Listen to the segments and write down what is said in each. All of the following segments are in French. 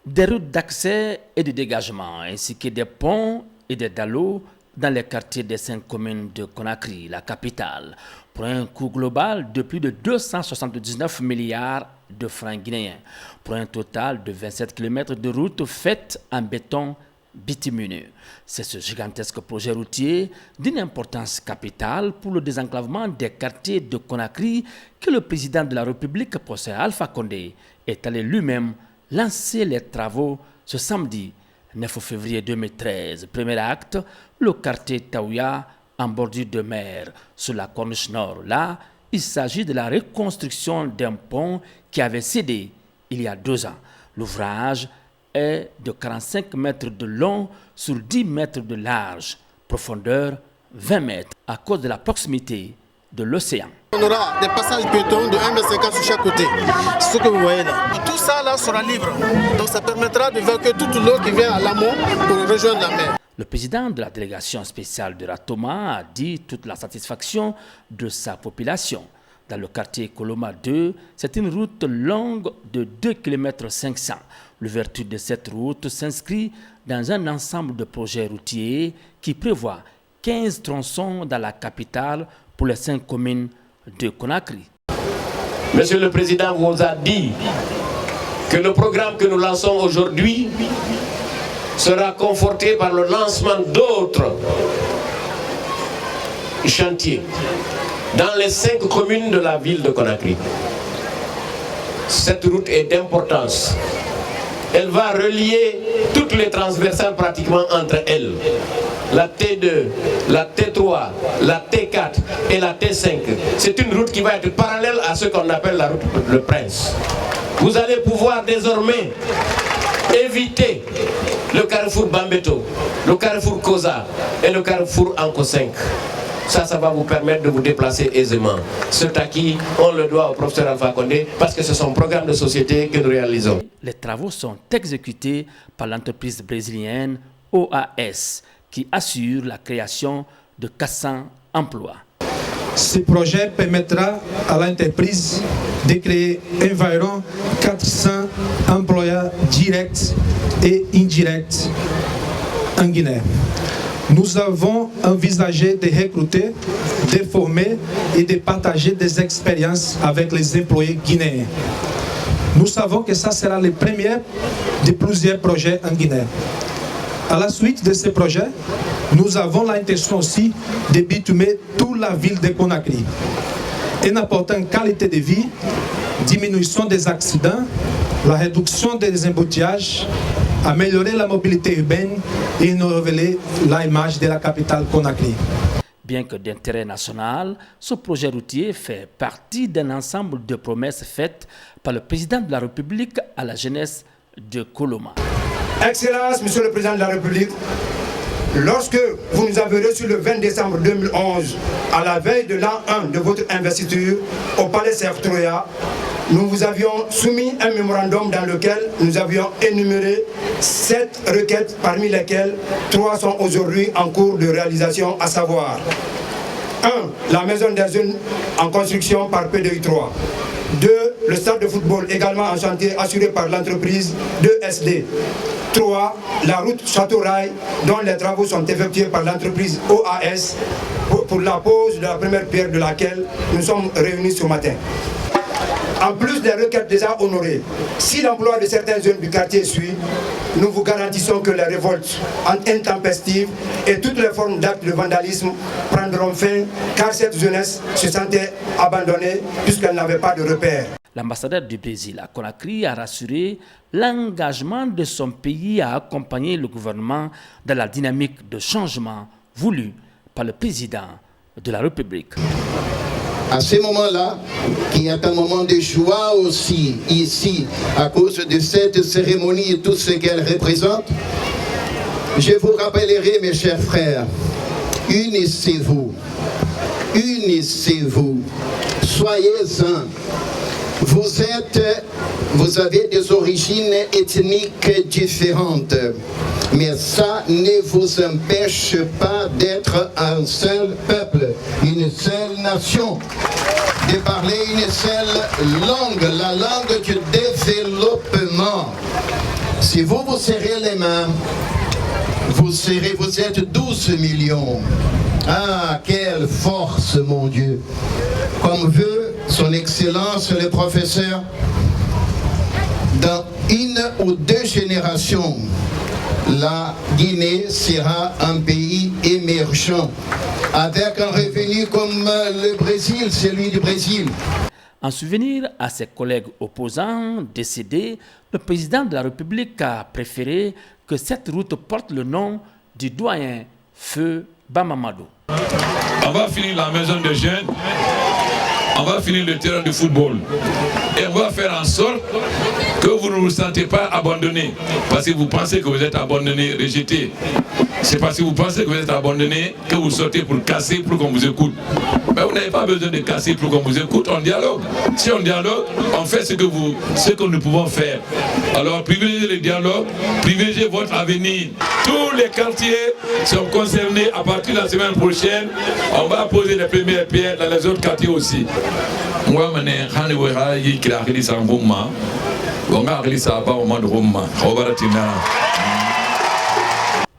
Des routes d'accès et de dégagement, ainsi que des ponts et des dallos dans les quartiers des 5 communes de Conakry, la capitale, pour un coût global de plus de 279 milliards de francs guinéens, pour un total de 27 km de routes faites en béton bitumineux. C'est ce gigantesque projet routier d'une importance capitale pour le désenclavement des quartiers de Conakry que le président de la République, professeur Alpha Condé, est allé lui-même lancer les travaux ce samedi 9 février 2013. Premier acte, le quartier Taouya en bordure de mer sur la corniche nord. Là, il s'agit de la reconstruction d'un pont qui avait cédé il y a 2 ans. L'ouvrage est de 45 mètres de long sur 10 mètres de large, profondeur 20 mètres, à cause de la proximité de l'océan. On aura des passages piétons de 1,50 m sur chaque côté. C'est ce que vous voyez là. Tout ça là sera libre. Donc ça permettra d'évacuer toute l'eau qui vient à l'amont pour rejoindre la mer. Le président de la délégation spéciale de Ratoma a dit toute la satisfaction de sa population. Dans le quartier Koloma 2, c'est une route longue de 2,5 km. L'ouverture de cette route s'inscrit dans un ensemble de projets routiers qui prévoit 15 tronçons dans la capitale pour les 5 communes de Conakry. Monsieur le Président vous a dit que le programme que nous lançons aujourd'hui sera conforté par le lancement d'autres chantiers dans les 5 communes de la ville de Conakry. Cette route est d'importance. Elle va relier toutes les transversales pratiquement entre elles. La T2, la T3, la T4 et la T5. C'est une route qui va être parallèle à ce qu'on appelle la route Le Prince. Vous allez pouvoir désormais éviter le carrefour Bambeto, le carrefour Koza et le carrefour Anko 5. Ça va vous permettre de vous déplacer aisément. Ce acquis, on le doit au professeur Alpha Condé parce que c'est son programme de société que nous réalisons. Les travaux sont exécutés par l'entreprise brésilienne OAS qui assure la création de 400 emplois. Ce projet permettra à l'entreprise de créer environ 400 emplois directs et indirects en Guinée. Nous avons envisagé de recruter, de former et de partager des expériences avec les employés guinéens. Nous savons que ça sera le premier de plusieurs projets en Guinée. À la suite de ce projet, nous avons l'intention aussi de bitumer toute la ville de Conakry. En apportant qualité de vie, diminution des accidents, la réduction des embouteillages, améliorer la mobilité urbaine et renouveler l'image de la capitale Conakry. Bien que d'intérêt national, ce projet routier fait partie d'un ensemble de promesses faites par le président de la République à la jeunesse de Koloma. Excellence, Monsieur le Président de la République, lorsque vous nous avez reçus le 20 décembre 2011, à la veille de l'an 1 de votre investiture au Palais Serftroya, nous vous avions soumis un mémorandum dans lequel nous avions énuméré 7 requêtes, parmi lesquelles 3 sont aujourd'hui en cours de réalisation, à savoir 1. La maison des jeunes en construction par PDI 3. 2. Le stade de football également en chantier assuré par l'entreprise 2SD. 3. La route Château-Rail dont les travaux sont effectués par l'entreprise OAS pour la pose de la première pierre de laquelle nous sommes réunis ce matin. En plus des requêtes déjà honorées, si l'emploi de certains jeunes du quartier suit, nous vous garantissons que les révoltes intempestives et toutes les formes d'actes de vandalisme prendront fin car cette jeunesse se sentait abandonnée puisqu'elle n'avait pas de repères. L'ambassadeur du Brésil à Conakry a rassuré l'engagement de son pays à accompagner le gouvernement dans la dynamique de changement voulue par le président de la République. À ce moment-là, qui est un moment de joie aussi ici, à cause de cette cérémonie et tout ce qu'elle représente, je vous rappellerai, mes chers frères, unissez-vous, soyez-en. Vous avez des origines ethniques différentes, mais ça ne vous empêche pas d'être un seul peuple, une seule nation. de parler une seule langue, la langue du développement. Si vous vous serrez les mains, vous êtes 12 millions. Ah, quelle force, mon Dieu! Comme veut son Excellence le professeur, dans une ou deux générations, la Guinée sera un pays émergent, avec un revenu comme le Brésil, celui du Brésil. En souvenir à ses collègues opposants décédés, le président de la République a préféré que cette route porte le nom du doyen Feu Bamamadou. On va finir la maison de jeunes, on va finir le terrain de football et on va faire en sorte que vous ne vous sentez pas abandonné parce que vous pensez que vous êtes abandonné, rejeté. C'est parce que vous pensez que vous êtes abandonné que vous sortez pour casser pour qu'on vous écoute. Mais vous n'avez pas besoin de casser pour qu'on vous écoute, on dialogue. Si on dialogue, on fait ce que nous pouvons faire. Alors privilégiez le dialogue, privilégiez votre avenir. Tous les quartiers sont concernés. À partir de la semaine prochaine, on va poser les premières pierres dans les autres quartiers aussi.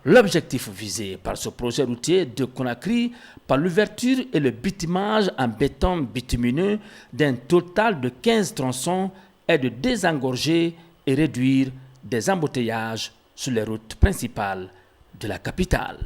L'objectif visé par ce projet routier de Conakry, par l'ouverture et le bitumage en béton bitumineux d'un total de 15 tronçons, est de désengorger et réduire des embouteillages sur les routes principales de la capitale.